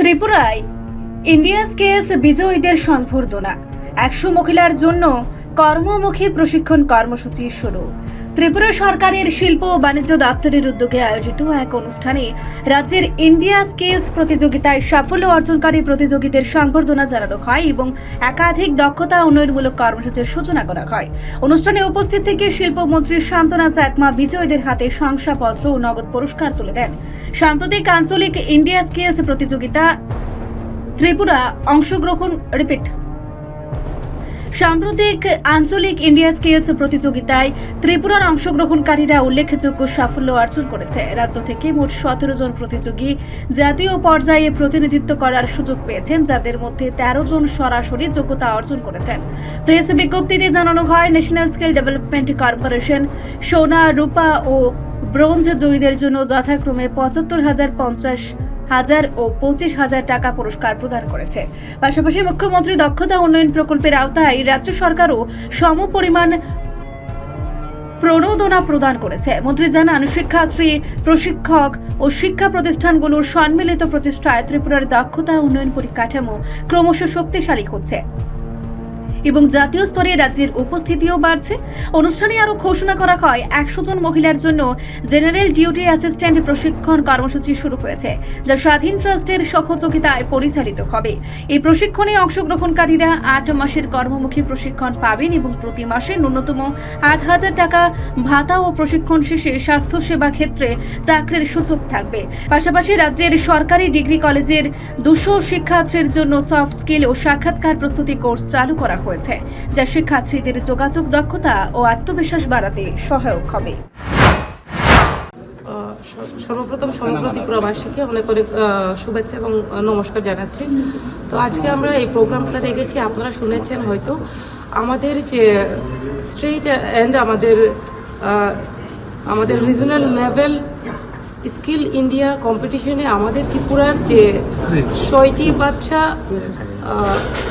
ত্রিপুরায় India scales বিজয়ীদের সংবর্ধনা 100 মহিলার জন্য কর্মমুখী প্রশিক্ষণ কর্মসূচি শুরু। ত্রিপুরা সরকারের শিল্প ও বাণিজ্য দপ্তরের উদ্যোগে আয়োজিত এক অনুষ্ঠানে রাজ্যের ইন্ডিয়া স্কেলস প্রতিযোগিতায় সাফল্য অর্জনকারী প্রতিযোগীদের সংবর্ধনা জানানো হয় এবং একাধিক দক্ষতা উন্নয়নমূলক কর্মসূচির সূচনা করা হয়। অনুষ্ঠানে উপস্থিত থেকে শিল্পমন্ত্রী শান্তনা চাকমা বিজয়ীদের হাতে শংসাপত্র ও নগদ পুরস্কার তুলে দেন। সাম্প্রতিক আঞ্চলিক ইন্ডিয়া স্কেলস প্রতিযোগিতা ত্রিপুরা অংশগ্রহণ সাম্প্রতিক আঞ্চলিক ইন্ডিয়া স্কেলস প্রতিযোগিতায় ত্রিপুরার অংশগ্রহণকারীরা উল্লেখযোগ্য সাফল্য অর্জন করেছে। রাজ্য থেকে মোট 17 জন প্রতিযোগী জাতীয় পর্যায়ে প্রতিনিধিত্ব করার সুযোগ পেয়েছেন, যাদের মধ্যে 13 জন সরাসরি যোগ্যতা অর্জন করেছেন। প্রেস বিজ্ঞপ্তিতে জানানো হয়, ন্যাশনাল স্কিল ডেভেলপমেন্ট কর্পোরেশন সোনা, রূপা ও ব্রোঞ্জ জয়ীদের জন্য যথাক্রমে 75,000, 50,000 ও 25,000 টাকা পুরস্কার প্রদান করেছে। পাশাপাশি মুখ্যমন্ত্রী দক্ষতা উন্নয়ন প্রকল্পের আওতায় রাজ্য সরকারও সমপরিমাণ প্রণোদনা প্রদান করেছে। মন্ত্রী জানান, শিক্ষার্থী, প্রশিক্ষক ও শিক্ষা প্রতিষ্ঠানগুলোর সম্মিলিত প্রচেষ্টায় ত্রিপুরার দক্ষতা উন্নয়ন পরিকাঠামো ক্রমশ শক্তিশালী হচ্ছে এবং জাতীয় স্তরে রাজ্যের উপস্থিতিও বাড়ছে। অনুষ্ঠানে আরও ঘোষণা করা হয়, 100 জন মহিলার জন্য জেনারেল ডিউটি অ্যাসিস্ট্যান্ট প্রশিক্ষণ কর্মসূচি শুরু হয়েছে, যা স্বাধীন ট্রাস্টের সহযোগিতায় পরিচালিত হবে। এই প্রশিক্ষণে অংশগ্রহণকারীরা 8 মাসের কর্মমুখী প্রশিক্ষণ পাবেন এবং প্রতি মাসে ন্যূনতম 8,000 টাকা ভাতা ও প্রশিক্ষণ শেষে স্বাস্থ্যসেবা ক্ষেত্রে চাকরির সুযোগ থাকবে। পাশাপাশি রাজ্যের সরকারি ডিগ্রি কলেজের 200 শিক্ষার্থীর জন্য সফট স্কিল ও সাক্ষাৎকার প্রস্তুতি কোর্স চালু করা হয়েছে, যা শিক্ষার্থীদের যোগাযোগ দক্ষতা ও আত্মবিশ্বাস বাড়াতে সহায়ক হবে। সর্বপ্রথম সমগ্র ত্রিপুরাবাসীকে অনেক অনেক শুভেচ্ছা এবং নমস্কার জানাচ্ছি। তো আজকে আমরা এই প্রোগ্রামটা রেখেছি, আপনারা শুনেছেন হয়তো, আমাদের যে স্টেট অ্যান্ড আমাদের রিজনাল লেভেল স্কিল ইন্ডিয়া কম্পিটিশনে আমাদের ত্রিপুরার যে 6টি বাচ্চা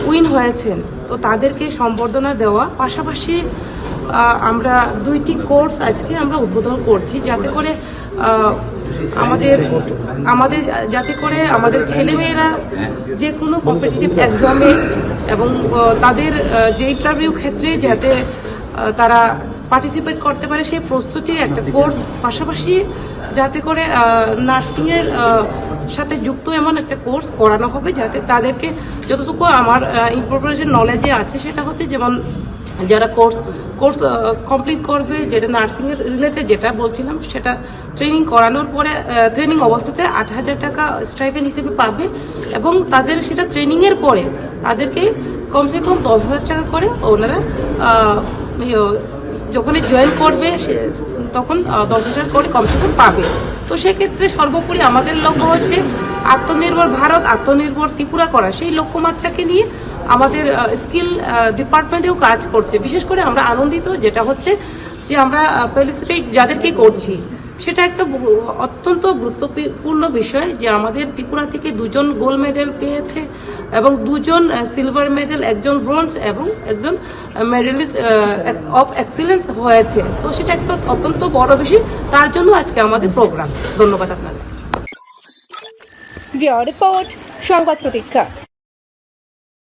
উইন হয়েছেন, তো তাদেরকে সম্বর্ধনা দেওয়া। পাশাপাশি আমরা 2টি কোর্স আজকে আমরা উদ্বোধন করছি, যাতে করে আমাদের ছেলেমেয়েরা যে কোনো কম্পিটিটিভ এক্সামে এবং তাদের যে ইন্টারভিউ ক্ষেত্রে যাতে তারা পার্টিসিপেট করতে পারে, সেই প্রস্তুতির একটা কোর্স। পাশাপাশি যাতে করে নার্সিংয়ের সাথে যুক্ত এমন একটা কোর্স করানো হবে, যাতে তাদেরকে যতটুকু আমার ইনফরমেশন নলেজে আছে সেটা হচ্ছে, যেমন যারা কোর্স কমপ্লিট করবে, যেটা নার্সিংয়ের রিলেটেড যেটা বলছিলাম, সেটা ট্রেনিং করানোর পরে ট্রেনিং অবস্থাতে 8,000 টাকা স্টাইপেন্ড হিসেবে পাবে এবং তাদের সেটা ট্রেনিংয়ের পরে তাদেরকে কমসে কম 10,000 টাকা করে ওনারা যখনই জয়েন করবে তখন 10,000 করে কমসে কম পাবে। তো সেক্ষেত্রে সর্বোপরি আমাদের লক্ষ্য হচ্ছে আত্মনির্ভর ভারত, আত্মনির্ভর ত্রিপুরা করা। সেই লক্ষ্যমাত্রাকে নিয়ে আমাদের স্কিল ডিপার্টমেন্টেও কাজ করছে। বিশেষ করে আমরা আনন্দিত যেটা হচ্ছে যে আমরা ফেলিসিটেট যাদেরকে করছি, সেটা একটা অত্যন্ত গুরুত্বপূর্ণ বিষয় যে আমাদের ত্রিপুরা থেকে 2 জন গোল্ড মেডেল পেয়েছে এবং 2 জন সিলভার মেডেল, 1 জন ব্রোঞ্জ এবং 1 জন মেডেলিস্ট অফ এক্সিলেন্স হয়েছে। তো সেটা একটা অত্যন্ত বড় বিষয়, তার জন্য আজকে আমাদের প্রোগ্রাম। ধন্যবাদ আপনাদের। রিপোর্ট সংবাদ প্রতীক্ষা।